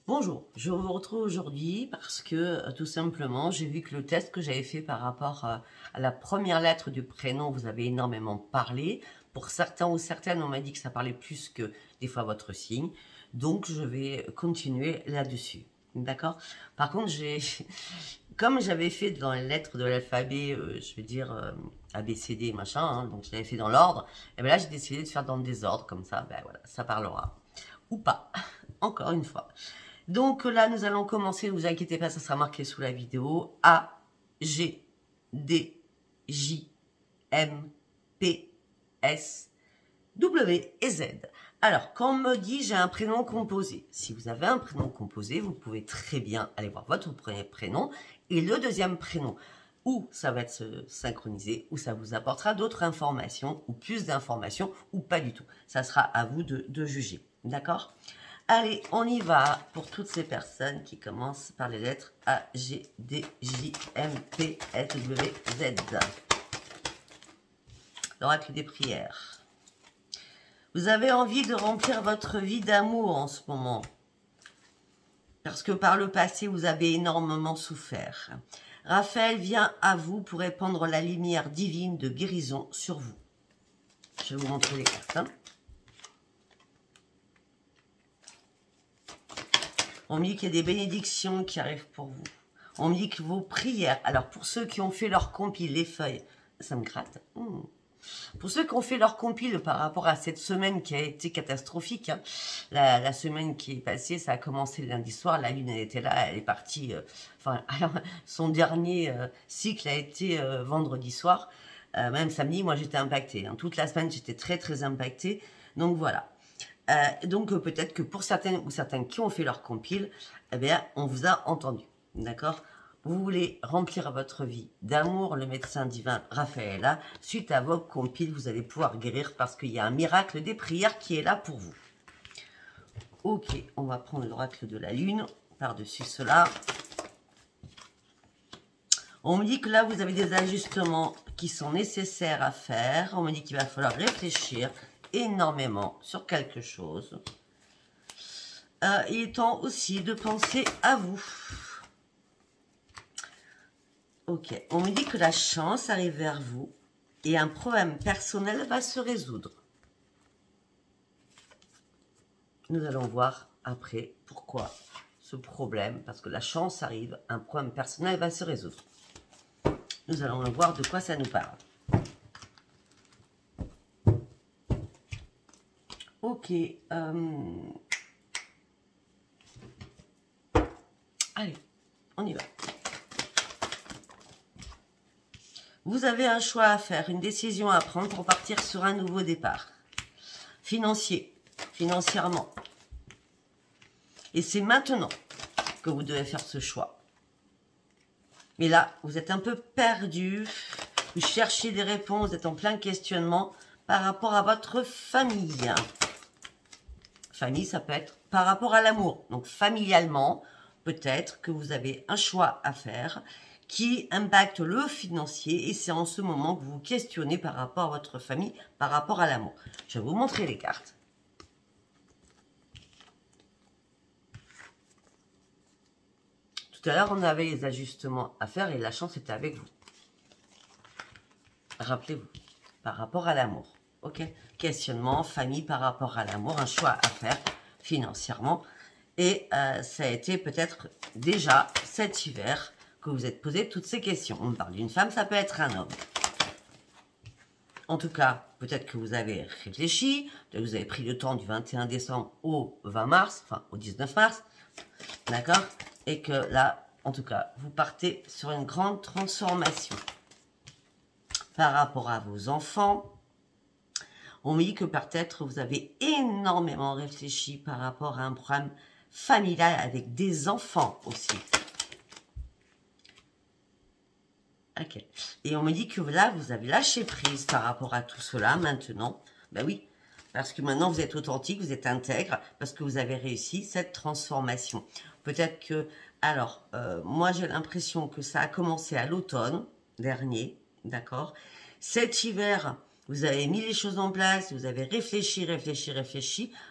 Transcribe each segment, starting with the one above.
Bonjour, je vous retrouve aujourd'hui parce que tout simplement, j'ai vu que le test que j'avais fait par rapport à la première lettre du prénom, vous avez énormément parlé. Pour certains ou certaines, on m'a dit que ça parlait plus que des fois votre signe. Donc, je vais continuer là-dessus. D'accord? Par contre, comme j'avais fait dans les lettres de l'alphabet, je vais dire A, B, C, D, machin, hein, donc je l'avais fait dans l'ordre, et bien là, j'ai décidé de faire dans le désordre, comme ça, ben voilà, ça parlera. Ou pas, encore une fois. Donc là, nous allons commencer, ne vous inquiétez pas, ça sera marqué sous la vidéo. A, G, D, J, M, P, S, W et Z. Alors, quand on me dit j'ai un prénom composé, si vous avez un prénom composé, vous pouvez très bien aller voir votre premier prénom et le deuxième prénom. Ou ça va être synchronisé, ou ça vous apportera d'autres informations, ou plus d'informations, ou pas du tout. Ça sera à vous de juger. D'accord ? Allez, on y va pour toutes ces personnes qui commencent par les lettres A, G, D, J, M, P, S, W, Z. L'oracle des prières. Vous avez envie de remplir votre vie d'amour en ce moment. Parce que par le passé, vous avez énormément souffert. Raphaël vient à vous pour répandre la lumière divine de guérison sur vous. Je vais vous montrer les cartes. Hein. On me dit qu'il y a des bénédictions qui arrivent pour vous. On me dit que vos prières... Alors, pour ceux qui ont fait leur compile, les feuilles, ça me gratte. Pour ceux qui ont fait leur compile par rapport à cette semaine qui a été catastrophique, hein, la semaine qui est passée, ça a commencé lundi soir, la lune elle était là, elle est partie... alors, son dernier cycle a été vendredi soir. Même samedi, moi j'étais impactée. Hein. Toute la semaine, j'étais très très impactée. Donc voilà. Donc peut-être que pour certaines ou certains qui ont fait leur compile, eh bien, on vous a entendu, d'accord? Vous voulez remplir votre vie d'amour, le médecin divin Raphaël, suite à vos compiles, vous allez pouvoir guérir parce qu'il y a un miracle des prières qui est là pour vous. Ok, on va prendre l'oracle de la lune par-dessus cela. On me dit que là, vous avez des ajustements qui sont nécessaires à faire. On me dit qu'il va falloir réfléchir énormément sur quelque chose. Il est temps aussi de penser à vous. Ok, on me dit que la chance arrive vers vous et un problème personnel va se résoudre. Nous allons voir après pourquoi ce problème, parce que la chance arrive, un problème personnel va se résoudre. Nous allons voir de quoi ça nous parle. Ok. Allez, on y va. Vous avez un choix à faire, une décision à prendre pour partir sur un nouveau départ. Financièrement. Et c'est maintenant que vous devez faire ce choix. Mais là, vous êtes un peu perdu. Vous cherchez des réponses, vous êtes en plein questionnement par rapport à votre famille. Famille, ça peut être par rapport à l'amour. Donc, familialement, peut-être que vous avez un choix à faire qui impacte le financier et c'est en ce moment que vous vous questionnez par rapport à votre famille, par rapport à l'amour. Je vais vous montrer les cartes. Tout à l'heure, on avait les ajustements à faire et la chance était avec vous. Rappelez-vous, par rapport à l'amour. Ok, questionnement, famille par rapport à l'amour, un choix à faire financièrement. Et ça a été peut-être déjà cet hiver que vous êtes posé toutes ces questions. On parle d'une femme, ça peut être un homme. En tout cas, peut-être que vous avez réfléchi, vous avez pris le temps du 21 décembre au 20 mars, enfin au 19 mars, d'accord? Et que là, en tout cas, vous partez sur une grande transformation. Par rapport à vos enfants, on me dit que peut-être vous avez énormément réfléchi par rapport à un problème familial avec des enfants aussi. Ok. Et on me dit que là, vous avez lâché prise par rapport à tout cela maintenant. Ben oui, parce que maintenant vous êtes authentique, vous êtes intègre, parce que vous avez réussi cette transformation. Peut-être que, alors, moi j'ai l'impression que ça a commencé à l'automne dernier, d'accord? Cet hiver, Vous avez mis les choses en place, vous avez réfléchi.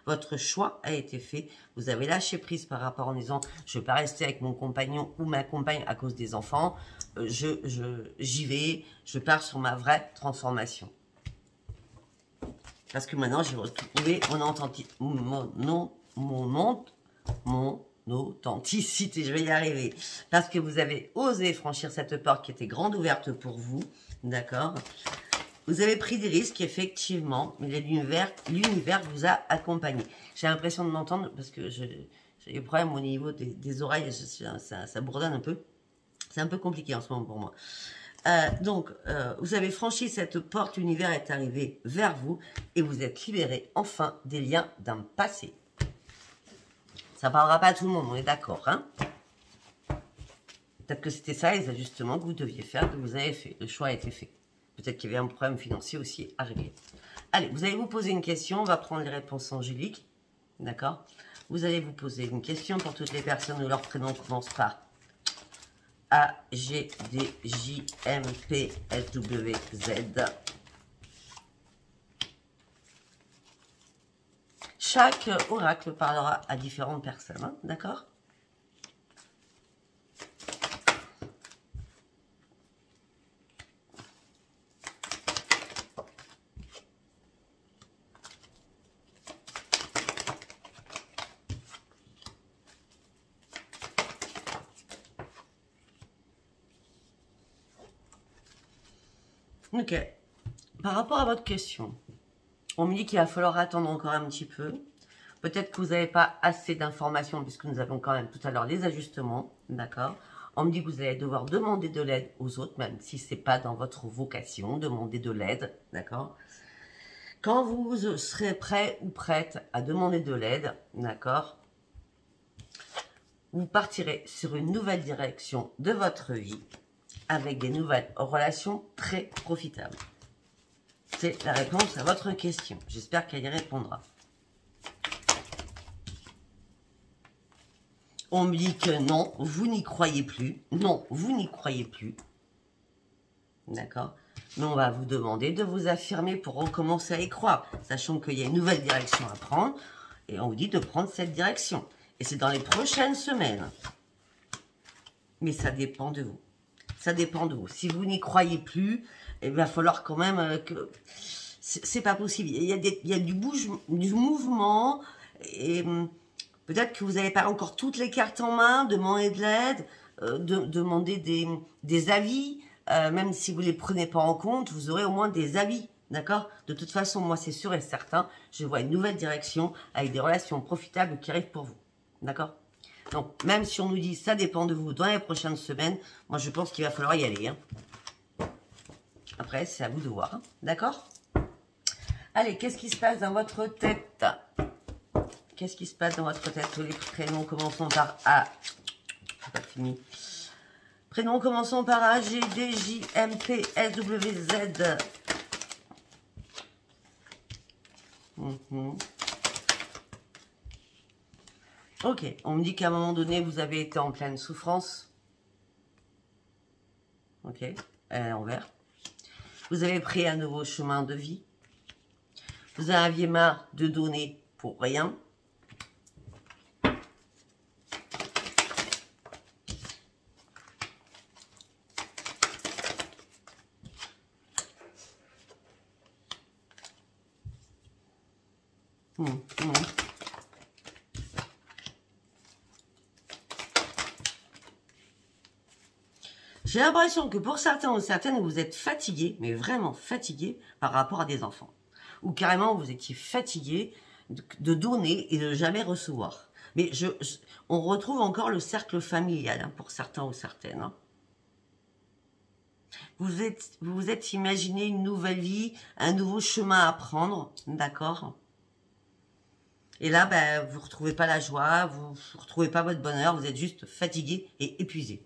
Votre choix a été fait. Vous avez lâché prise par rapport en disant, je ne vais pas rester avec mon compagnon ou ma compagne à cause des enfants. J'y vais, je pars sur ma vraie transformation. Parce que maintenant, j'ai retrouvé mon authenticité. Je vais y arriver. Parce que vous avez osé franchir cette porte qui était grande ouverte pour vous. D'accord? Vous avez pris des risques, effectivement, mais l'univers vous a accompagné. J'ai l'impression de m'entendre parce que j'ai des problèmes au niveau des oreilles. Ça bourdonne un peu. C'est un peu compliqué en ce moment pour moi. Vous avez franchi cette porte, l'univers est arrivé vers vous et vous êtes libéré enfin des liens d'un passé. Ça ne parlera pas à tout le monde, on est d'accord, hein? Peut-être que c'était ça les ajustements que vous deviez faire, que vous avez fait. Le choix a été fait. Peut-être qu'il y avait un problème financier aussi à régler. Allez, vous allez vous poser une question, on va prendre les réponses angéliques, d'accord? Vous allez vous poser une question pour toutes les personnes où leur prénom commence par A, G, D, J, M, P, S, W, Z. Chaque oracle parlera à différentes personnes, hein, d'accord? Ok. Par rapport à votre question, on me dit qu'il va falloir attendre encore un petit peu. Peut-être que vous n'avez pas assez d'informations puisque nous avons quand même tout à l'heure les ajustements, d'accord? On me dit que vous allez devoir demander de l'aide aux autres, même si ce n'est pas dans votre vocation, demander de l'aide, d'accord? Quand vous serez prêt ou prête à demander de l'aide, d'accord? Vous partirez sur une nouvelle direction de votre vie avec des nouvelles relations très profitables. C'est la réponse à votre question. J'espère qu'elle y répondra. On me dit que non, vous n'y croyez plus. Non, vous n'y croyez plus. D'accord? Mais on va vous demander de vous affirmer pour recommencer à y croire, sachant qu'il y a une nouvelle direction à prendre. Et on vous dit de prendre cette direction. Et c'est dans les prochaines semaines. Mais ça dépend de vous. Ça dépend de vous. Si vous n'y croyez plus, il va falloir quand même que... C'est pas possible. Il y a du mouvement et peut-être que vous n'avez pas encore toutes les cartes en main, demander de l'aide, demander des avis. Même si vous ne les prenez pas en compte, vous aurez au moins des avis. D'accord? De toute façon, moi, c'est sûr et certain, je vois une nouvelle direction avec des relations profitables qui arrivent pour vous. D'accord? Donc, même si on nous dit ça dépend de vous dans les prochaines semaines, moi, je pense qu'il va falloir y aller. Hein. Après, c'est à vous de voir. Hein. D'accord? Allez, qu'est-ce qui se passe dans votre tête? Qu'est-ce qui se passe dans votre tête? Tous les prénoms commençons par A. C'est pas fini. Prénoms commençons par A, G, D, J, M, P, S, W, Z. Ok, on me dit qu'à un moment donné, vous avez été en pleine souffrance. Ok, en vert. Vous avez pris un nouveau chemin de vie. Vous en aviez marre de donner pour rien. J'ai l'impression que pour certains ou certaines, vous êtes fatigués, mais vraiment fatigués par rapport à des enfants. Ou carrément, vous étiez fatigué de donner et de jamais recevoir. Mais on retrouve encore le cercle familial hein, pour certains ou certaines. Hein. Vous vous êtes imaginé une nouvelle vie, un nouveau chemin à prendre, d'accord? Et là, ben, vous ne retrouvez pas la joie, vous ne retrouvez pas votre bonheur, vous êtes juste fatigué et épuisé.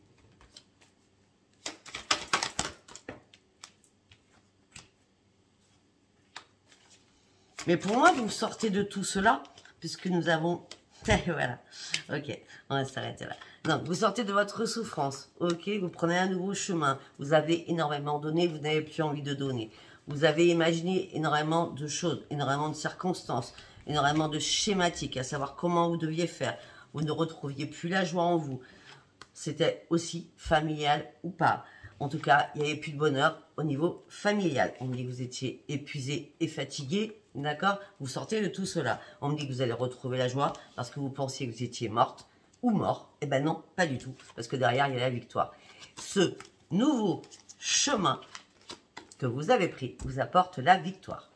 Mais pour moi, vous sortez de tout cela, puisque nous avons... voilà, ok, on va s'arrêter là. Donc, vous sortez de votre souffrance, ok, vous prenez un nouveau chemin, vous avez énormément donné, vous n'avez plus envie de donner. Vous avez imaginé énormément de choses, énormément de circonstances, énormément de schématiques, à savoir comment vous deviez faire. Vous ne retrouviez plus la joie en vous. C'était aussi familial ou pas. En tout cas, il n'y avait plus de bonheur au niveau familial. On me dit que vous étiez épuisé et fatigué, d'accord? Vous sortez de tout cela. On me dit que vous allez retrouver la joie parce que vous pensiez que vous étiez morte ou mort. Eh ben non, pas du tout, parce que derrière, il y a la victoire. Ce nouveau chemin que vous avez pris vous apporte la victoire.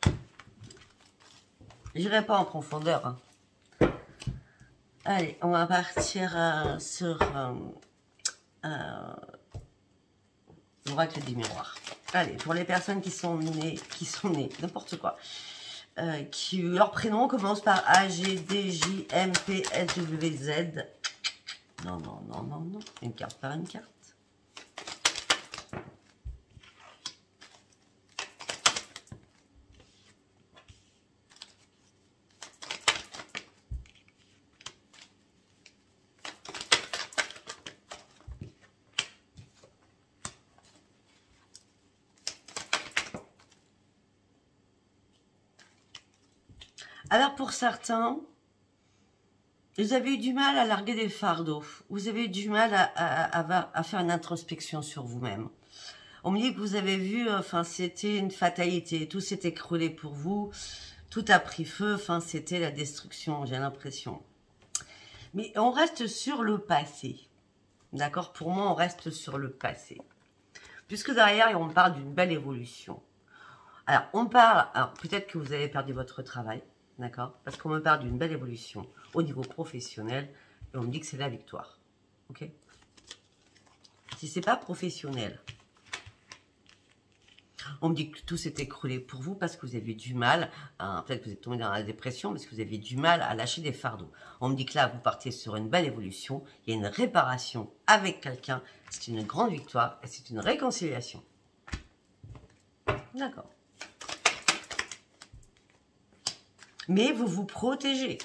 Je n'irai pas en profondeur. Hein. Allez, on va partir sur l'oracle des miroirs. Allez, pour les personnes qui sont nées, n'importe quoi, qui leur prénom commence par A, G, D, J, M, P, S, W, Z. Non, non, non, non, non. Une carte par une carte. Alors pour certains, vous avez eu du mal à larguer des fardeaux. Vous avez eu du mal à faire une introspection sur vous-même. On me dit que vous avez vu, enfin c'était une fatalité, tout s'est écroulé pour vous, tout a pris feu, enfin c'était la destruction, j'ai l'impression. Mais on reste sur le passé, d'accord? Pour moi, on reste sur le passé. Puisque derrière, on parle d'une belle évolution. Alors, on parle, alors peut-être que vous avez perdu votre travail, d'accord? Parce qu'on me parle d'une belle évolution au niveau professionnel et on me dit que c'est la victoire, ok? Si c'est pas professionnel, on me dit que tout s'est écroulé pour vous parce que vous avez du mal, hein, peut-être que vous êtes tombé dans la dépression, parce que vous avez du mal à lâcher des fardeaux. On me dit que là, vous partez sur une belle évolution, il y a une réparation avec quelqu'un, c'est une grande victoire et c'est une réconciliation. D'accord. Mais vous vous protégez.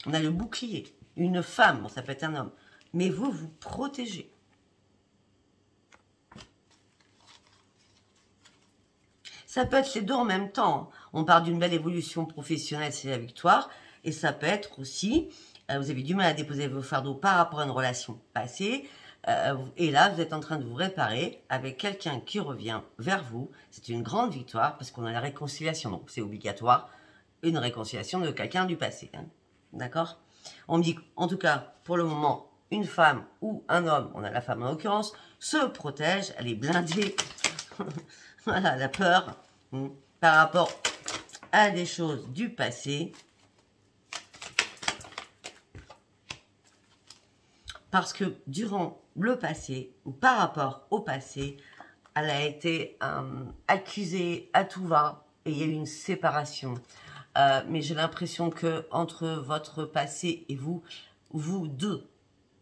On a le bouclier. Une femme, bon, ça peut être un homme. Mais vous vous protégez. Ça peut être les deux en même temps. On parle d'une belle évolution professionnelle, c'est la victoire. Et ça peut être aussi, vous avez du mal à déposer vos fardeaux par rapport à une relation passée. Et là, vous êtes en train de vous réparer avec quelqu'un qui revient vers vous. C'est une grande victoire parce qu'on a la réconciliation. Donc, c'est obligatoire. Une réconciliation de quelqu'un du passé. Hein. D'accord? On me dit, en tout cas, pour le moment, une femme ou un homme, on a la femme en l'occurrence, se protège, elle est blindée. Voilà, la peur par rapport à des choses du passé. Parce que durant le passé, ou par rapport au passé, elle a été accusée à tout va et il y a eu une séparation. Mais j'ai l'impression que entre votre passé et vous, vous deux,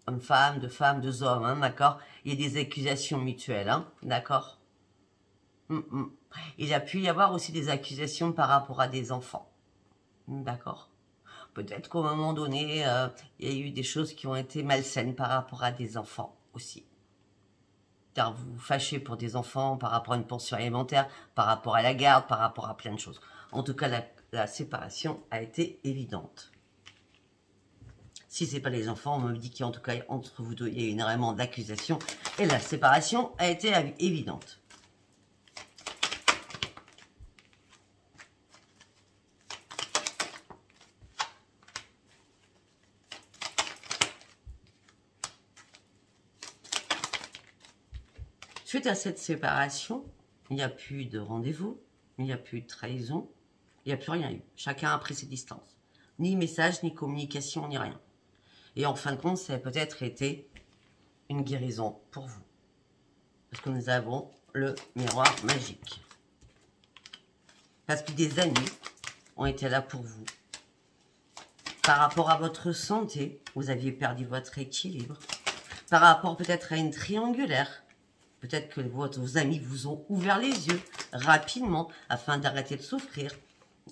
hommes-femmes, deux hommes, hein, d'accord, il y a des accusations mutuelles, hein, d'accord. Il a pu y avoir aussi des accusations par rapport à des enfants, d'accord. Peut-être qu'au moment donné, il y a eu des choses qui ont été malsaines par rapport à des enfants aussi. Car vous vous fâchez pour des enfants, par rapport à une pension alimentaire, par rapport à la garde, par rapport à plein de choses. En tout cas, la séparation a été évidente. Si ce n'est pas les enfants, on me dit qu'en tout cas, entre vous deux, il y a eu énormément d'accusations. Et la séparation a été évidente. Suite à cette séparation, il n'y a plus de rendez-vous, il n'y a plus de trahison, il n'y a plus rien eu. Chacun a pris ses distances. Ni message, ni communication, ni rien. Et en fin de compte, ça a peut-être été une guérison pour vous. Parce que nous avons le miroir magique. Parce que des amis ont été là pour vous. Par rapport à votre santé, vous aviez perdu votre équilibre. Par rapport peut-être à une triangulaire. Peut-être que vos amis vous ont ouvert les yeux rapidement afin d'arrêter de souffrir.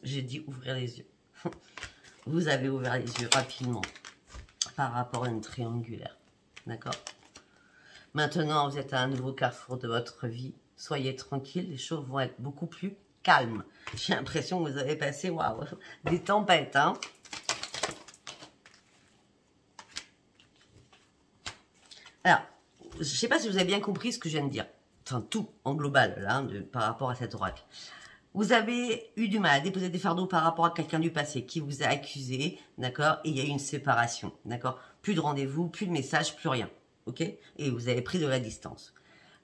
J'ai dit ouvrir les yeux. Vous avez ouvert les yeux rapidement par rapport à une triangulaire. D'accord? Maintenant, vous êtes à un nouveau carrefour de votre vie. soyez tranquille, les choses vont être beaucoup plus calmes. J'ai l'impression que vous avez passé, waouh, des tempêtes, hein. Alors, je ne sais pas si vous avez bien compris ce que je viens de dire. Enfin, tout en global, là, par rapport à cet oracle. Vous avez eu du mal à déposer des fardeaux par rapport à quelqu'un du passé qui vous a accusé, d'accord? Et il y a eu une séparation, d'accord? Plus de rendez-vous, plus de messages, plus rien, ok? Et vous avez pris de la distance.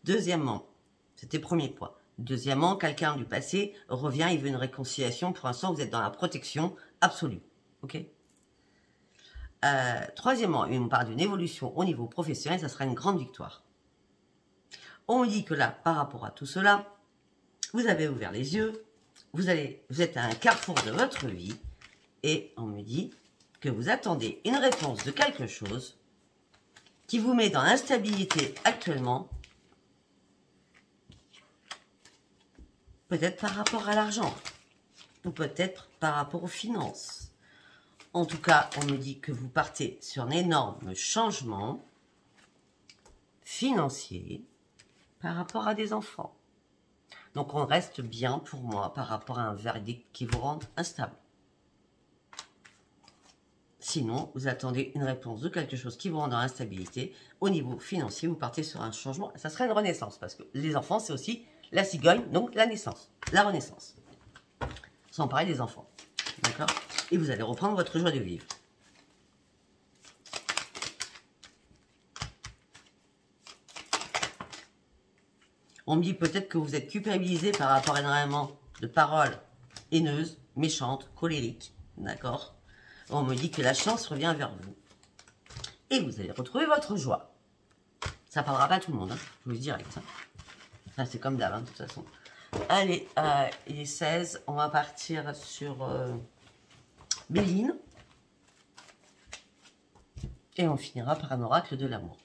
Deuxièmement, c'était le premier point. Deuxièmement, quelqu'un du passé revient, il veut une réconciliation. Pour l'instant, vous êtes dans la protection absolue, ok? Troisièmement, on parle d'une évolution au niveau professionnel, ça sera une grande victoire. On me dit que là, par rapport à tout cela, vous avez ouvert les yeux, vous êtes à un carrefour de votre vie, et on me dit que vous attendez une réponse de quelque chose qui vous met dans l'instabilité actuellement, peut-être par rapport à l'argent, ou peut-être par rapport aux finances. En tout cas, on me dit que vous partez sur un énorme changement financier par rapport à des enfants. Donc, on reste bien pour moi par rapport à un verdict qui vous rend instable. Sinon, vous attendez une réponse de quelque chose qui vous rend dans l'instabilité. Au niveau financier, vous partez sur un changement. Ça serait une renaissance parce que les enfants, c'est aussi la cigogne, donc la naissance, la renaissance. Sans parler des enfants. D'accord? Et vous allez reprendre votre joie de vivre. On me dit peut-être que vous êtes culpabilisé par rapport à énormément de paroles haineuses, méchantes, colériques. D'accord? On me dit que la chance revient vers vous. Et vous allez retrouver votre joie. Ça ne parlera pas à tout le monde, hein, je vous le dis direct. Hein. Enfin, c'est comme d'hab, hein, de toute façon. Allez, il est 16. On va partir sur Béline. Et on finira par un oracle de l'amour.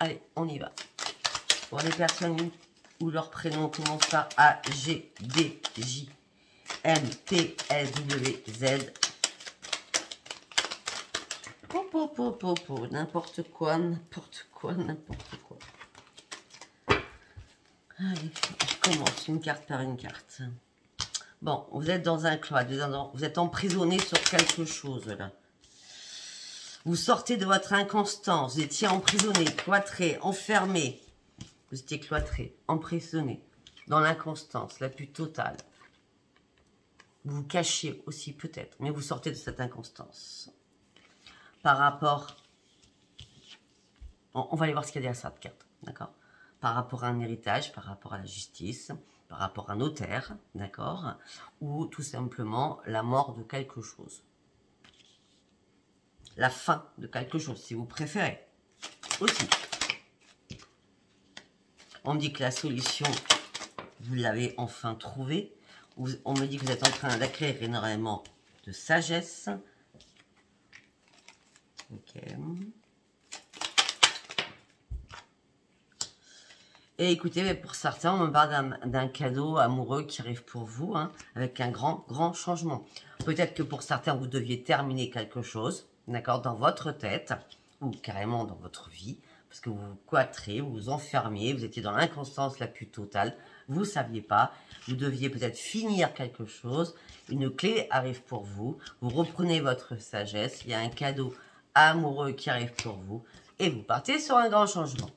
Allez, on y va. Pour les personnes où leur prénom commence par A, G, D, J, M, P, S, W, Z. N'importe quoi, n'importe quoi, n'importe quoi. Allez, on commence une carte par une carte. Bon, vous êtes dans un cloître, vous êtes emprisonné sur quelque chose là. Vous sortez de votre inconstance, vous étiez emprisonné, cloîtré, enfermé. Vous étiez cloîtré, emprisonné, dans l'inconstance la plus totale. Vous vous cachez aussi peut-être, mais vous sortez de cette inconstance. Par rapport... On va aller voir ce qu'il y a derrière cette carte, d'accord? Par rapport à un héritage, par rapport à la justice, par rapport à un notaire, d'accord? Ou tout simplement la mort de quelque chose. La fin de quelque chose, si vous préférez. Aussi. On me dit que la solution, vous l'avez enfin trouvée. On me dit que vous êtes en train d'acquérir énormément de sagesse. Ok. Et écoutez, pour certains, on me parle d'un cadeau amoureux qui arrive pour vous, hein, avec un grand changement. Peut-être que pour certains, vous deviez terminer quelque chose, d'accord, dans votre tête, ou carrément dans votre vie, parce que vous vous cloîtrez, vous vous enfermiez, vous étiez dans l'inconstance la plus totale, vous ne saviez pas, vous deviez peut-être finir quelque chose, une clé arrive pour vous, vous reprenez votre sagesse, il y a un cadeau amoureux qui arrive pour vous, et vous partez sur un grand changement.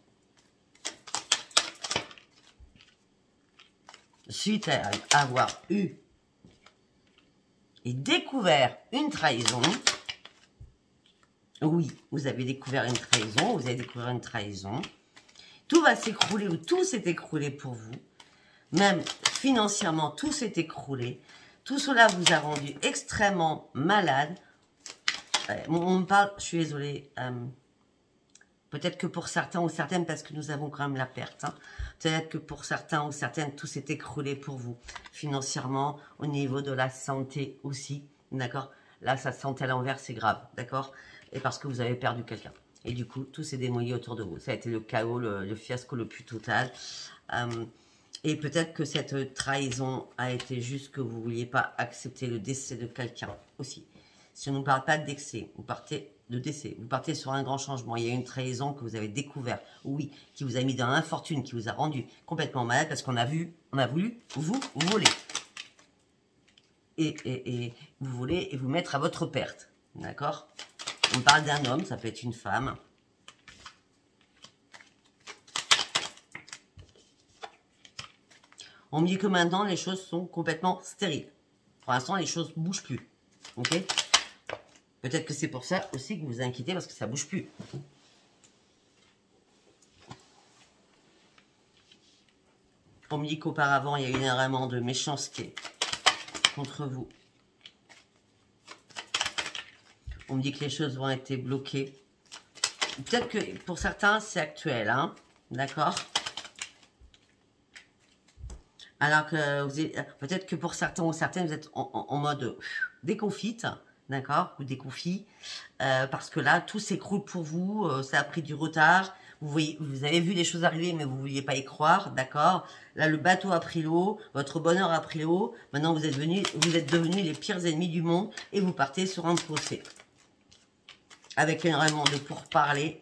Suite à avoir eu et découvert une trahison, oui, vous avez découvert une trahison, vous avez découvert une trahison, tout va s'écrouler ou tout s'est écroulé pour vous, même financièrement tout s'est écroulé, tout cela vous a rendu extrêmement malade. On me parle, je suis désolée, peut-être que pour certains ou certaines, parce que nous avons quand même la perte, hein, peut-être que pour certains ou certaines, tout s'est écroulé pour vous, financièrement, au niveau de la santé aussi, d'accord? Là, sa santé à l'envers, c'est grave, d'accord? Et parce que vous avez perdu quelqu'un. Et du coup, tout s'est démoli autour de vous. Ça a été le chaos, le fiasco le plus total. Et peut-être que cette trahison a été juste que vous ne vouliez pas accepter le décès de quelqu'un aussi. Si on ne parle pas d'excès, vous partez de décès. Vous partez sur un grand changement. Il y a une trahison que vous avez découvert. Oui, qui vous a mis dans l'infortune, qui vous a rendu complètement malade parce qu'on a voulu vous voler. Et vous voulez et vous mettre à votre perte. D'accord? On parle d'un homme, ça peut être une femme. On me dit que maintenant, les choses sont complètement stériles. Pour l'instant, les choses ne bougent plus. Ok? Peut-être que c'est pour ça aussi que vous vous inquiétez parce que ça ne bouge plus. On me dit qu'auparavant, il y a eu énormément de méchanceté contre vous. On me dit que les choses vont être bloquées. Peut-être que pour certains, c'est actuel. Hein? D'accord? Alors que peut-être que pour certains ou certaines, vous êtes en mode déconfite, d'accord, ou déconfit, parce que là, tout s'écroule pour vous, ça a pris du retard, vous avez vu les choses arriver, mais vous ne vouliez pas y croire, d'accord. Là, le bateau a pris l'eau, votre bonheur a pris l'eau, maintenant vous êtes devenus les pires ennemis du monde, et vous partez sur un procès. Avec énormément de pourparlers.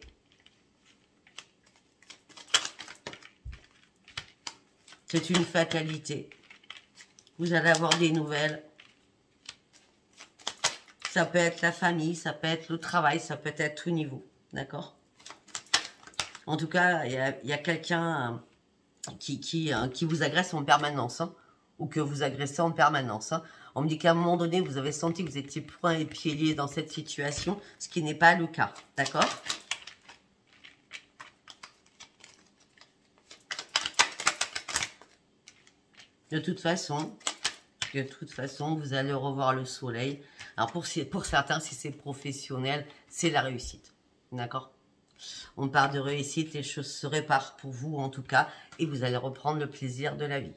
C'est une fatalité. Vous allez avoir des nouvelles. Ça peut être la famille, ça peut être le travail, ça peut être tout niveau. D'accord? En tout cas, il y a quelqu'un qui vous agresse en permanence. Hein, ou que vous agressez en permanence. Hein. On me dit qu'à un moment donné, vous avez senti que vous étiez poings et pieds liés dans cette situation, ce qui n'est pas le cas. D'accord? De toute façon, vous allez revoir le soleil. Alors pour certains, si c'est professionnel, c'est la réussite. D'accord? On parle de réussite, les choses se réparent pour vous en tout cas, et vous allez reprendre le plaisir de la vie.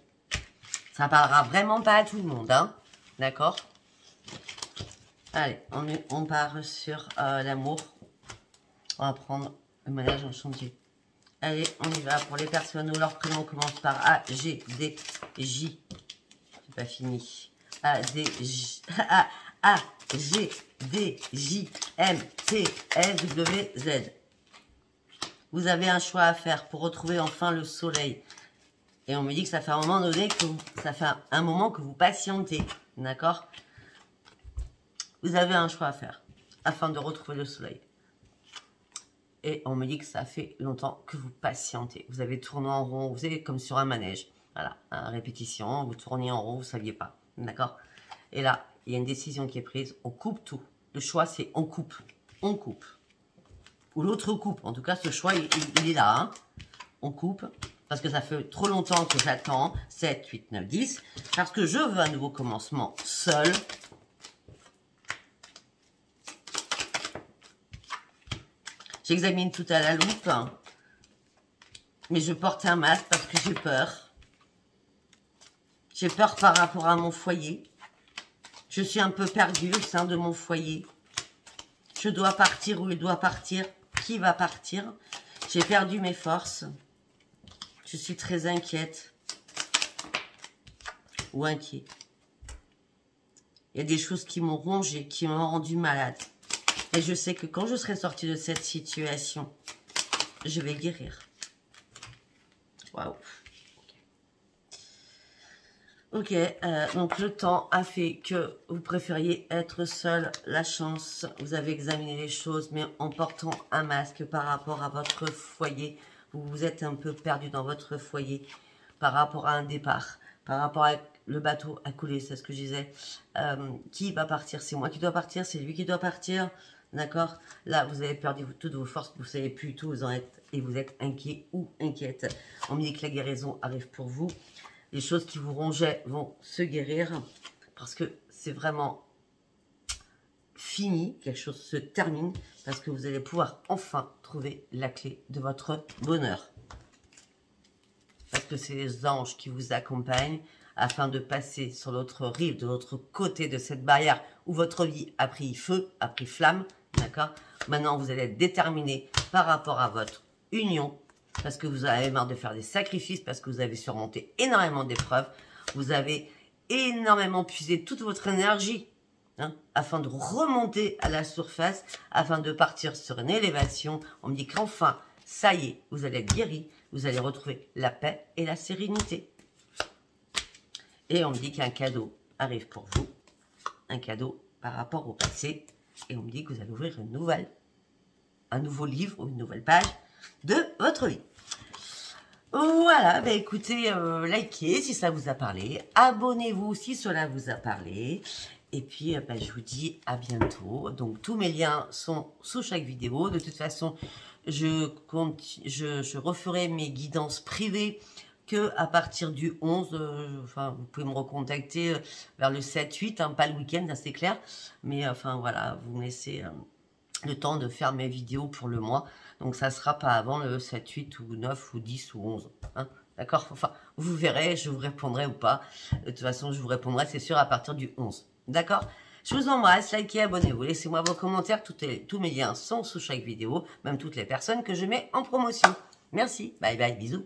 Ça parlera vraiment pas à tout le monde, hein? D'accord? Allez, on part sur l'amour. On va prendre le ménage en chantier. Allez, on y va pour les personnes où leur prénom commence par A, G, D, J. C'est pas fini. A, D, J, A, G, D, J, M, T, S, W, Z. Vous avez un choix à faire pour retrouver enfin le soleil. Et on me dit que ça fait un moment donné que vous patientez. D'accord? Vous avez un choix à faire afin de retrouver le soleil. Et on me dit que ça fait longtemps que vous patientez. Vous avez tourné en rond, vous êtes comme sur un manège. Voilà, répétition, vous tournez en rond, vous ne saviez pas. D'accord? Et là, il y a une décision qui est prise, on coupe tout. Le choix, c'est on coupe. On coupe. Ou l'autre coupe. En tout cas, ce choix, il est là. Hein. On coupe. Parce que ça fait trop longtemps que j'attends. 7, 8, 9, 10. Parce que je veux un nouveau commencement seul. J'examine tout à la loupe, mais je porte un masque parce que j'ai peur. J'ai peur par rapport à mon foyer. Je suis un peu perdue au sein de mon foyer. Je dois partir où il doit partir. Qui va partir? J'ai perdu mes forces. Je suis très inquiète. Ou inquiet. Il y a des choses qui m'ont rongée, qui m'ont rendu malade. Et je sais que quand je serai sortie de cette situation, je vais guérir. Waouh. Ok, donc le temps a fait que vous préfériez être seul. La chance, vous avez examiné les choses, mais en portant un masque par rapport à votre foyer. Vous vous êtes un peu perdu dans votre foyer par rapport à un départ, par rapport à le bateau à couler, c'est ce que je disais. Qui va partir? C'est moi qui dois partir, c'est lui qui doit partir. D'accord? Là, vous avez perdu toutes vos forces, vous ne savez plus tout, vous en êtes, et vous êtes inquiet ou inquiète. On me dit que la guérison arrive pour vous. Les choses qui vous rongeaient vont se guérir parce que c'est vraiment fini, quelque chose se termine parce que vous allez pouvoir enfin trouver la clé de votre bonheur. Parce que c'est les anges qui vous accompagnent afin de passer sur l'autre rive, de l'autre côté de cette barrière où votre vie a pris feu, a pris flamme. D'accord? Maintenant, vous allez être déterminé par rapport à votre union. Parce que vous avez marre de faire des sacrifices, parce que vous avez surmonté énormément d'épreuves. Vous avez énormément puisé toute votre énergie. hein, afin de remonter à la surface, afin de partir sur une élévation. On me dit qu'enfin, ça y est, vous allez être guéri, vous allez retrouver la paix et la sérénité. Et on me dit qu'un cadeau arrive pour vous, un cadeau par rapport au passé, et on me dit que vous allez ouvrir un nouveau livre ou une nouvelle page de votre vie. Voilà, bah écoutez, likez si ça vous a parlé, abonnez-vous si cela vous a parlé, et puis bah, je vous dis à bientôt. Donc tous mes liens sont sous chaque vidéo. De toute façon, je referai mes guidances privées que à partir du 11, enfin vous pouvez me recontacter vers le 7-8, hein, pas le week-end, c'est clair, mais enfin voilà, vous me laissez le temps de faire mes vidéos pour le mois. Donc, ça ne sera pas avant le 7, 8 ou 9 ou 10 ou 11. Hein, d'accord? Enfin, vous verrez, je vous répondrai ou pas. De toute façon, je vous répondrai, c'est sûr, à partir du 11. D'accord? Je vous embrasse, likez, abonnez-vous. Laissez-moi vos commentaires. Tous mes liens sont sous chaque vidéo. Même toutes les personnes que je mets en promotion. Merci. Bye bye. Bisous.